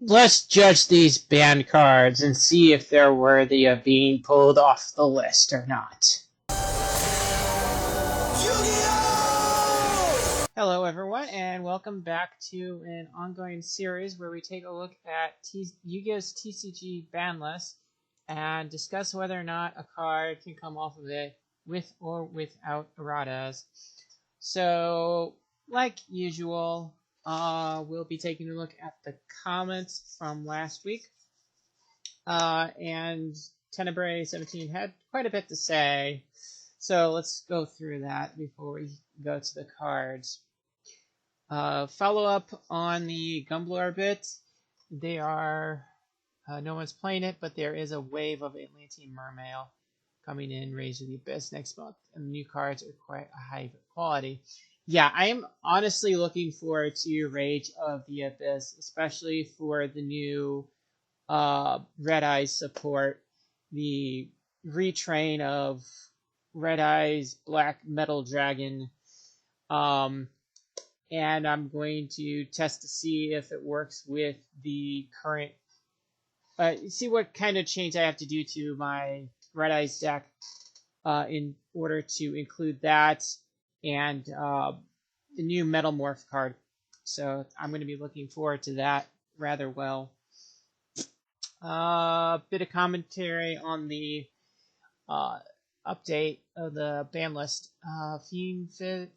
Let's judge these banned cards and see if they're worthy of being pulled off the list or not. Hello everyone, and welcome back to an ongoing series where we take a look at Yu-Gi-Oh's TCG ban list and discuss whether or not a card can come off of it with or without erratas. So, like usual, we'll be taking a look at the comments from last week. And Tenebrae17 had quite a bit to say. So let's go through that before we go to the cards. Follow up on the Gumbler bit. They are, no one's playing it, but there is a wave of Atlantean Mermail coming in, Rage of the Abyss next month, and the new cards are quite a high quality. Yeah, I am honestly looking forward to Rage of the Abyss, especially for the new Red Eyes support, the retrain of Red Eyes Black Metal Dragon, and I'm going to test to see if it works with the current, see what kind of change I have to do to my Red Eyes deck in order to include that and the new Metal Morph card. So I'm going to be looking forward to that rather well. Bit of commentary on the update of the ban list. Fiendsmith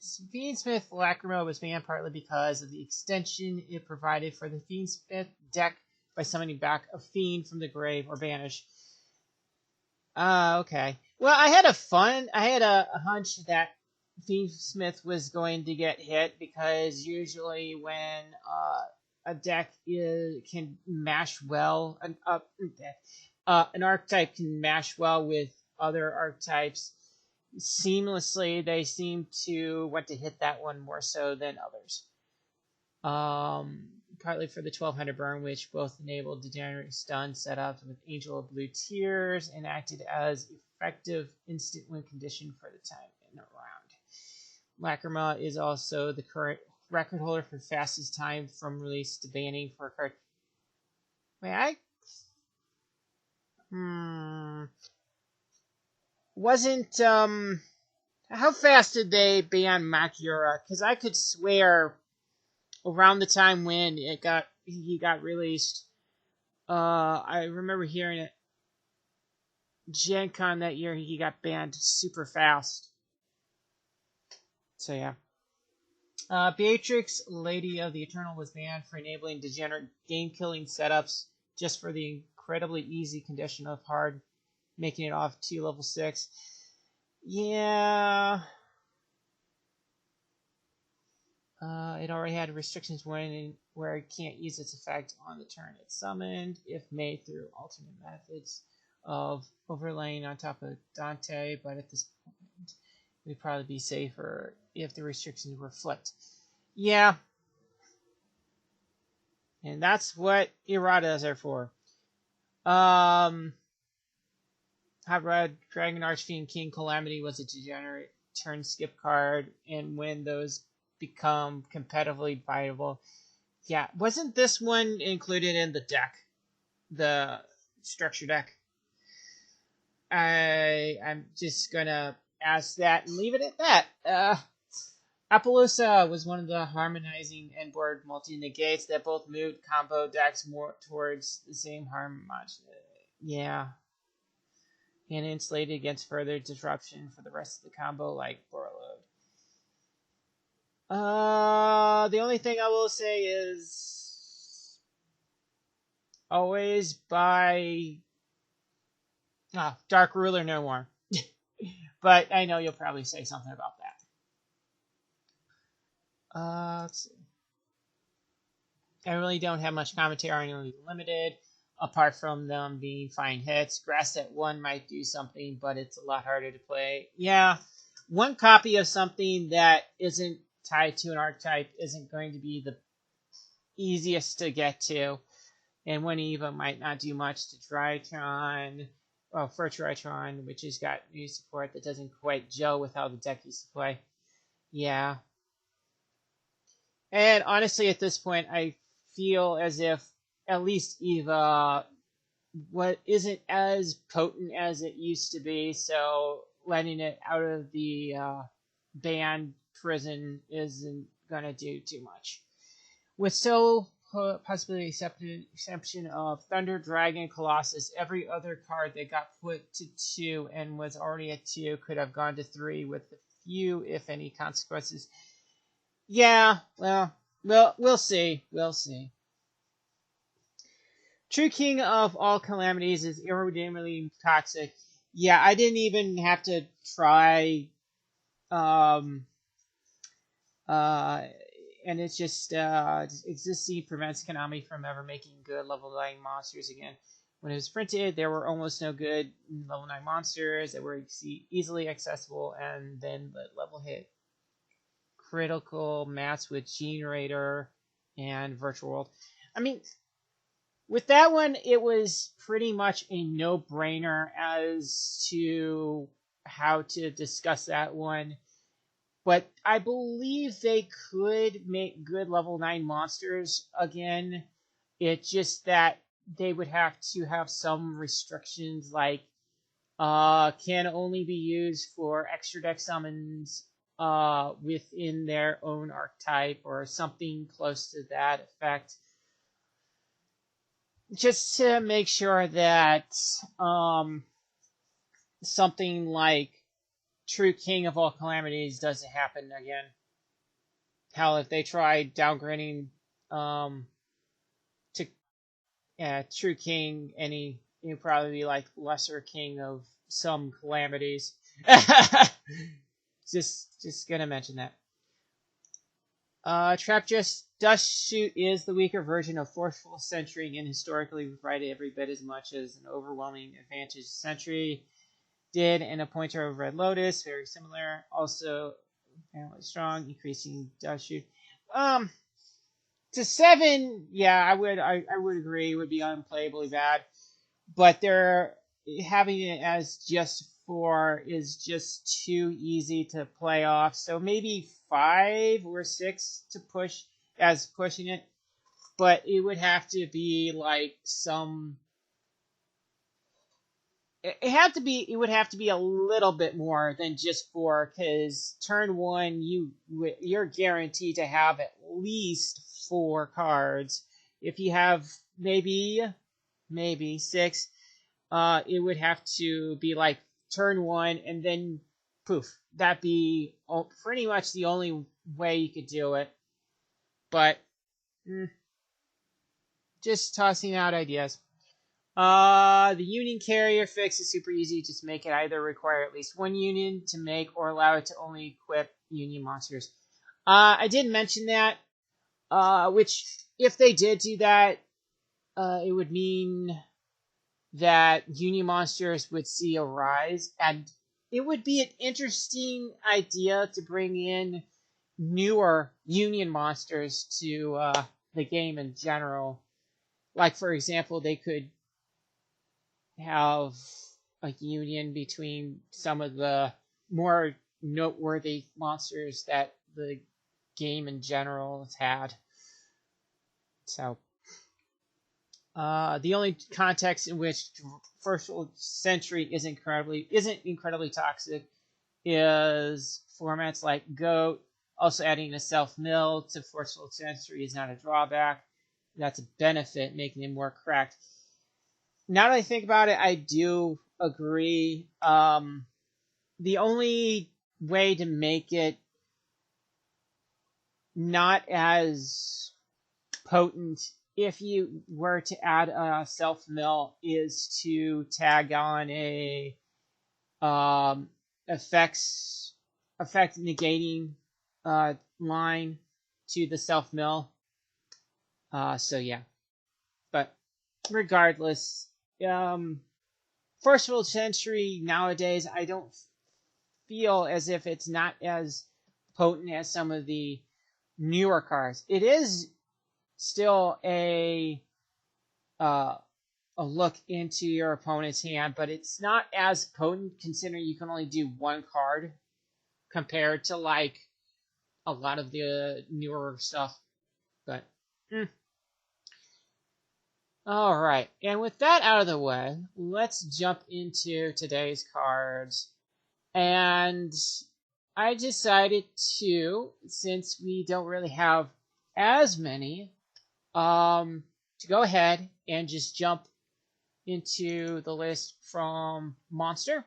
Lacrima was banned partly because of the extension it provided for the Fiendsmith deck by summoning back a Fiend from the grave or banish. Okay. Well, I had a hunch that Fiendsmith was going to get hit because usually when a deck can mash well, an archetype can mash well with other archetypes seamlessly. They seem to want to hit that one more so than others. Partly for the 1200 burn, which both enabled degenerate stun setups with Angel of Blue Tears and acted as effective instant win condition for the time in a round. Lacrima is also the current record holder for fastest time from release to banning for a card. Wait, wasn't how fast did they ban Makura? Because I could swear around the time when he got released, I remember hearing it. Gen Con that year he got banned super fast. So yeah. Beatrix, Lady of the Eternal, was banned for enabling degenerate game-killing setups just for the incredibly easy condition of hard, making it off to level 6. Yeah. It already had restrictions where it can't use its effect on the turn it's summoned if made through alternate methods of overlaying on top of Dante, but at this point it would probably be safer if the restrictions were flipped. Yeah. And that's what erratas are for. Hot Red Dragon Archfiend King Calamity was a degenerate turn skip card, and when those become competitively viable. Yeah, wasn't this one included in the deck? The structure deck? I'm just gonna ask that and leave it at that. Appaloosa was one of the harmonizing end-board multi-negates that both moved combo decks more towards the same harmony. Yeah. And insulated against further disruption for the rest of the combo, like Borreload. The only thing I will say is always buy Dark Ruler no more. But I know you'll probably say something about that. Let's see. I really don't have much commentary on Limited, apart from them being fine hits. Grass at 1 might do something, but it's a lot harder to play. Yeah, one copy of something that isn't tied to an archetype isn't going to be the easiest to get to. And one EVA might not do much to Tritron, well, for Tritron, which has got new support that doesn't quite gel with how the deck used to play. Yeah. And honestly, at this point, I feel as if at least Eva what isn't as potent as it used to be, so letting it out of the banned prison isn't gonna do too much. With still possibly exception of Thunder, Dragon, Colossus, every other card that got put to 2 and was already at 2 could have gone to 3 with a few, if any, consequences. Yeah, well, we'll see. We'll see. True King of all calamities is irredeemably toxic. Yeah, I didn't even have to try. Um, and it's just existing prevents Konami from ever making good level 9 monsters again. When it was printed, there were almost no good level 9 monsters that were easily accessible, and then the level hit critical mass with Generator and Virtual World. I mean, with that one, it was pretty much a no-brainer as to how to discuss that one. But I believe they could make good level 9 monsters again. It's just that they would have to have some restrictions, like can only be used for extra deck summons within their own archetype or something close to that effect. Just to make sure that something like True King of all calamities doesn't happen again. Hell, if they try downgrading to True King, it'd probably be like Lesser King of some calamities. just gonna mention that. Trap Dust Shoot is the weaker version of Forceful Sentry and historically provided every bit as much as an overwhelming advantage Sentry did, and a pointer of Red Lotus, very similar. Also, apparently strong, increasing Dust Shoot. To 7, yeah, I would agree, it would be unplayably bad. But having it as just 4 is just too easy to play off. So maybe 5 or 6 to push as pushing it. But it would have to be like some. It would have to be a little bit more than just 4, because turn 1 you're guaranteed to have at least 4 cards. If you have maybe 6, it would have to be like turn 1 and then poof. That'd be pretty much the only way you could do it. But just tossing out ideas. The union carrier fix is super easy. Just make it either require at least 1 union to make or allow it to only equip union monsters. I did mention that, which if they did do that, it would mean that union monsters would see a rise, and it would be an interesting idea to bring in newer union monsters to the game in general. Like, for example, they could have a union between some of the more noteworthy monsters that the game in general has had. So, the only context in which Forceful Sentry isn't incredibly toxic is formats like GOAT. Also, adding a self-mill to Forceful Sentry is not a drawback. That's a benefit, making it more cracked. Now that I think about it, I do agree. The only way to make it not as potent if you were to add a self-mill is to tag on a effect negating line to the self-mill. So yeah. But regardless, Forceful Sentry nowadays, I don't feel as if it's not as potent as some of the newer cards. It is still a look into your opponent's hand, but it's not as potent considering you can only do 1 card compared to like a lot of the newer stuff. But Alright, and with that out of the way, let's jump into today's cards. And I decided to, since we don't really have as many, to go ahead and just jump into the list from Monster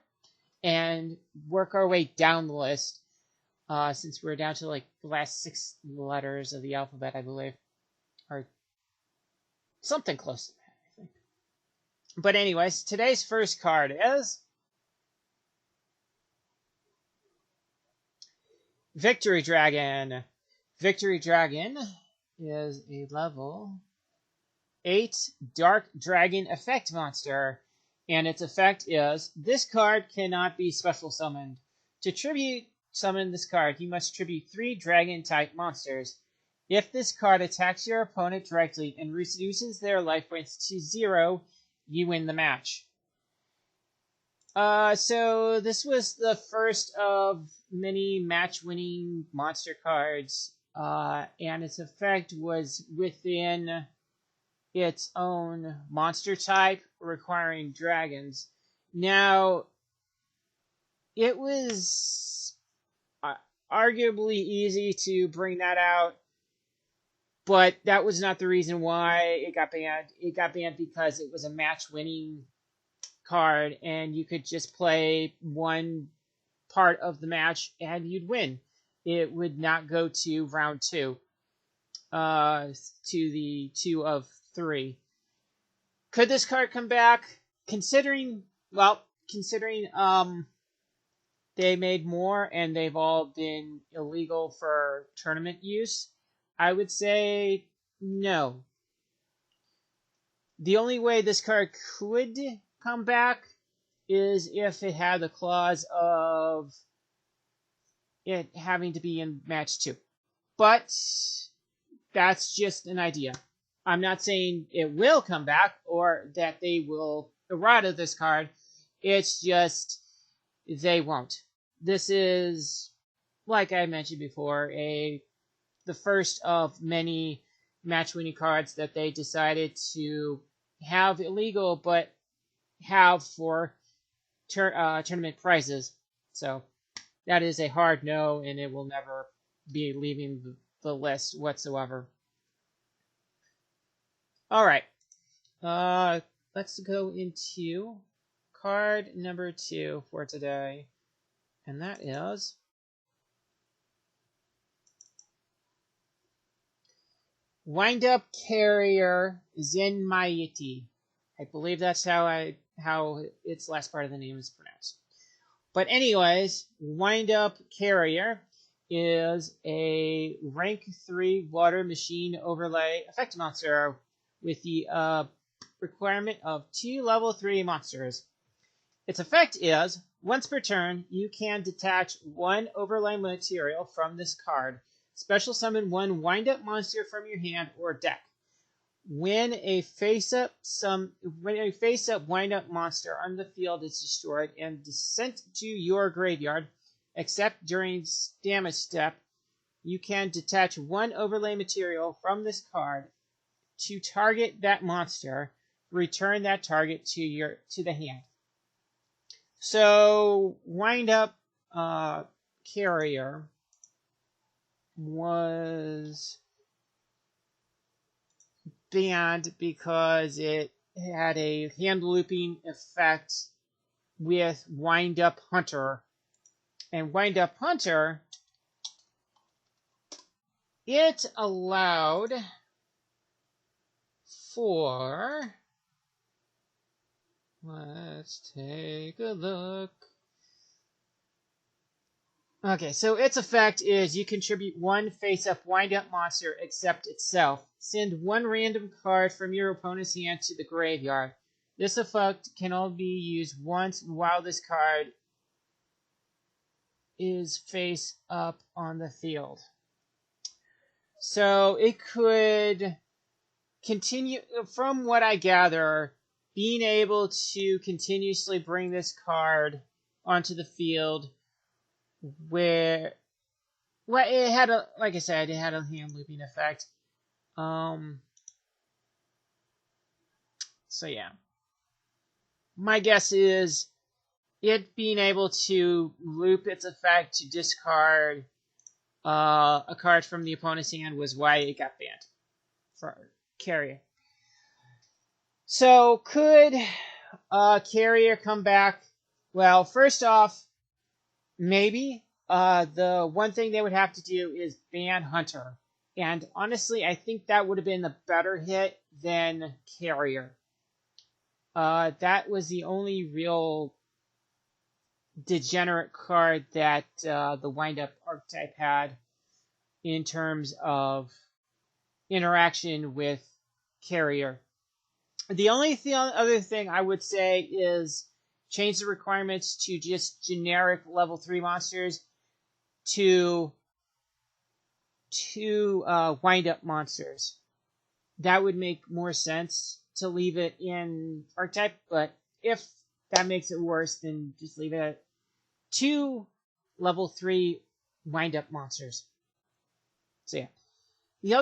and work our way down the list, since we're down to like the last 6 letters of the alphabet, I believe, or something close to that, I think. But anyways, today's first card is Victory Dragon. Victory Dragon is a level 8 Dark Dragon effect monster, and its effect is this card cannot be special summoned. To tribute summon this card, you must tribute 3 dragon type monsters. If this card attacks your opponent directly and reduces their life points to 0, you win the match. So this was the first of many match-winning monster cards, and its effect was within its own monster type, requiring dragons. Now, it was arguably easy to bring that out, but that was not the reason why it got banned. It got banned because it was a match-winning card, and you could just play one part of the match and you'd win. It would not go to round 2, to the 2 of 3. Could this card come back? Considering they made more and they've all been illegal for tournament use, I would say no. The only way this card could come back is if it had the clause of it having to be in match 2. But that's just an idea. I'm not saying it will come back or that they will errata this card. It's just they won't. This is, like I mentioned before, the first of many match-winning cards that they decided to have illegal, but have for tournament prizes. So that is a hard no, and it will never be leaving the list whatsoever. All right, let's go into card number 2 for today, and that is Wind-Up Carrier Zenmaiti. I believe that's how its last part of the name is pronounced. But anyways, Wind-Up Carrier is a rank 3 water machine overlay effect monster with the requirement of 2 level 3 monsters. Its effect is, once per turn, you can detach 1 overlay material from this card. Special summon 1 wind-up monster from your hand or deck. When a face-up wind-up monster on the field is destroyed and sent to your graveyard, except during damage step, you can detach 1 overlay material from this card to target that monster. Return that target to the hand. So Wind-Up Carrier was banned because it had a hand looping effect with Wind-Up Hunter. And Wind-Up Hunter, it allowed for, let's take a look. Okay, so its effect is you contribute 1 face-up wind-up monster except itself. Send 1 random card from your opponent's hand to the graveyard. This effect can only be used once while this card is face up on the field. So it could continue, from what I gather, being able to continuously bring this card onto the field where, well, it had a, like I said, it had a hand looping effect. So yeah, my guess is it being able to loop its effect to discard a card from the opponent's hand was why it got banned for Carrier. So could Carrier come back? Well, first off, maybe. The one thing they would have to do is ban Hunter. And honestly, I think that would have been the better hit than Carrier. That was the only real degenerate card that the wind-up archetype had in terms of interaction with Carrier. The only other thing I would say is change the requirements to just generic level 3 monsters to wind-up monsters. That would make more sense to leave it in archetype, but if that makes it worse, then just leave it at 2 level 3 wind-up monsters. So yeah. The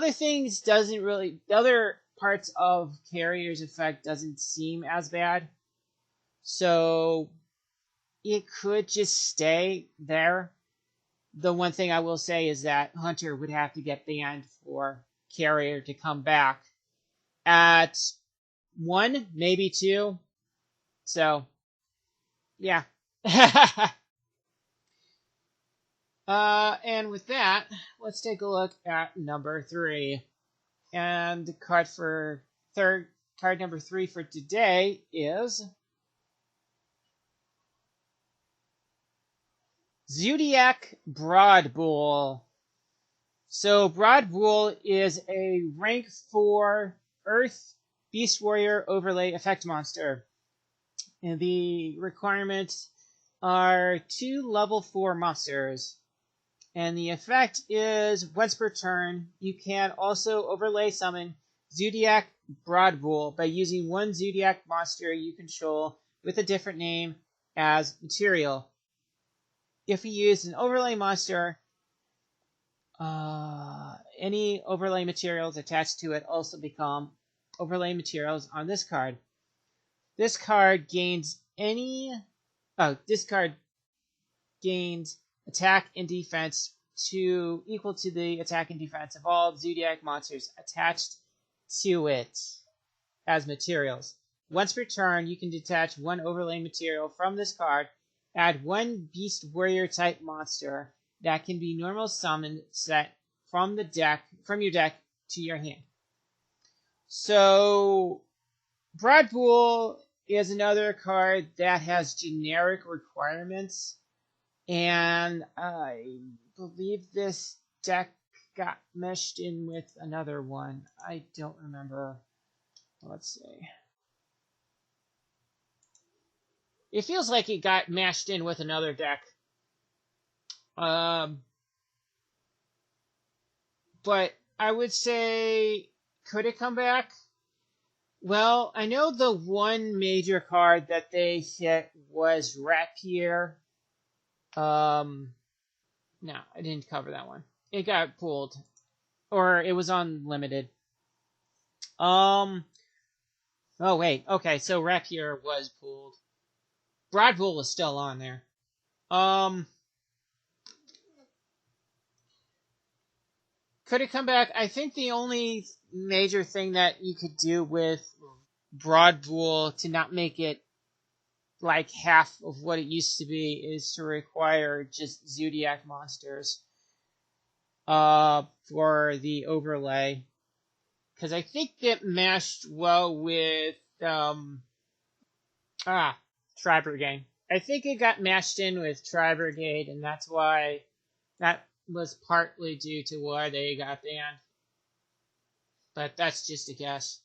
other parts of Carrier's effect doesn't seem as bad. So it could just stay there. The one thing I will say is that Hunter would have to get banned for Carrier to come back at 1, maybe 2. So, yeah. And with that, let's take a look at number 3. And the card number 3 for today is Zodiac Broadbull. So Broadbull is a rank 4 Earth Beast Warrior overlay effect monster. And the requirements are 2 level 4 monsters. And the effect is once per turn, you can also overlay summon Zodiac Broadbull by using one Zodiac monster you control with a different name as material. If you use an overlay monster, any overlay materials attached to it also become overlay materials on this card. This card gains attack and defense equal to the attack and defense of all Zodiac monsters attached to it as materials. Once per turn, you can detach one overlay material from this card, add one Beast Warrior type monster that can be normal summoned set from your deck to your hand. So Broadbull is another card that has generic requirements, and I believe this deck got meshed in with another one. I don't remember. Let's see. It feels like it got mashed in with another deck. But I would say, could it come back? Well, I know the one major card that they hit was Rapier. No, I didn't cover that one. It got pulled. Or it was unlimited. Oh, wait. Okay, so Rapier was pulled. Broadbull is still on there. Could it come back? I think the only major thing that you could do with Broadbull to not make it like half of what it used to be is to require just Zodiac monsters for the overlay. Because I think it mashed well with Tri-Brigade. I think it got mashed in with Tri-Brigade, and that's why that was partly due to why they got banned. But that's just a guess.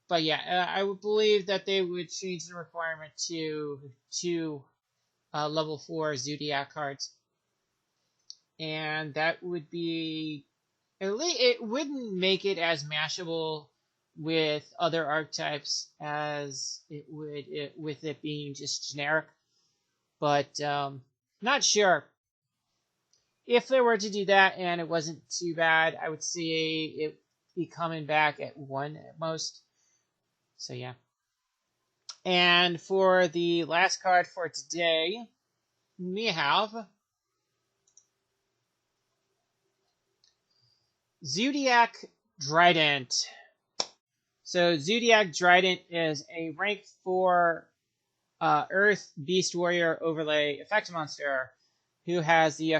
But yeah, I would believe that they would change the requirement to 2 level 4 Zodiac cards. And that would be... It wouldn't make it as mashable with other archetypes as it would with it being just generic. But not sure. If they were to do that and it wasn't too bad, I would see it be coming back at 1 at most. So yeah. And for the last card for today, we have Zodiac Trident. So Zodiac Trident is a rank 4 Earth Beast Warrior overlay effect monster who has the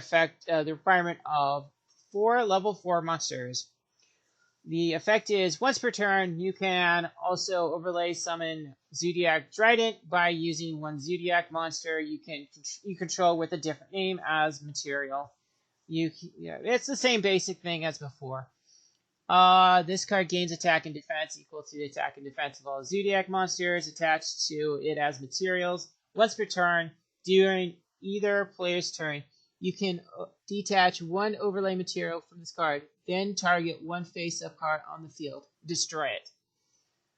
requirement of 4 level 4 monsters. The effect is once per turn, you can also overlay summon Zodiac Trident by using one Zodiac monster you control with a different name as material. It's the same basic thing as before. This card gains attack and defense equal to the attack and defense of all Zodiac monsters attached to it as materials. Once per turn, during either player's turn, you can detach one overlay material from this card, then target one face-up card on the field. Destroy it.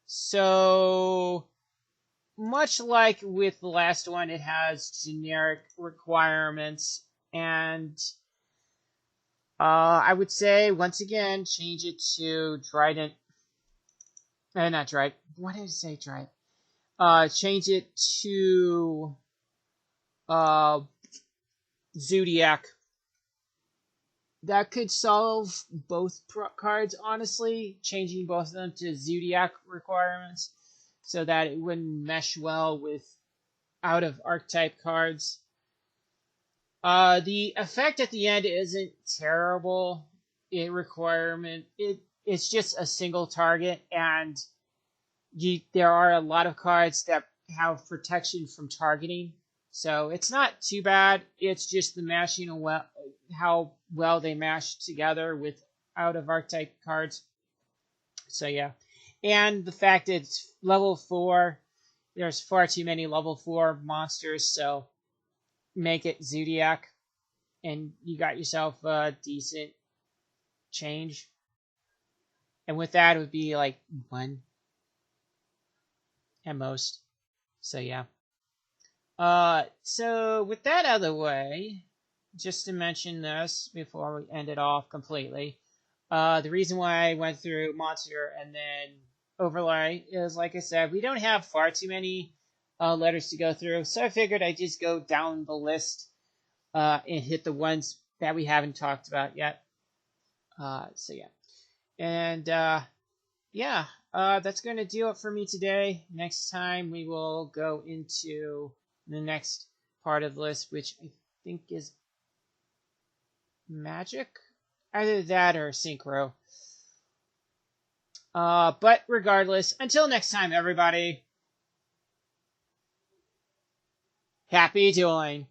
So, much like with the last one, it has generic requirements, and I would say, once again, change it to Trident. Not Trident. What did I say, Trident? Change it to Zodiac. That could solve both cards, honestly, changing both of them to Zodiac requirements so that it wouldn't mesh well with out of archetype cards. The effect at the end isn't terrible. It's just a single target, and there are a lot of cards that have protection from targeting. So it's not too bad. It's just the mashing how well they mash together with out of archetype cards. So yeah. And the fact that it's level 4, there's far too many level 4 monsters, so make it Zodiac, and you got yourself a decent change. And with that, it would be like 1 at most. So yeah. So with that out of the way, just to mention this before we end it off completely, the reason why I went through monster and then overlay is, like I said, we don't have far too many letters to go through, so I figured I'd just go down the list and hit the ones that we haven't talked about yet. So yeah. And yeah, that's going to do it for me today. Next time we will go into the next part of the list, which I think is magic. Either that or synchro. But regardless, until next time, everybody, happy dueling.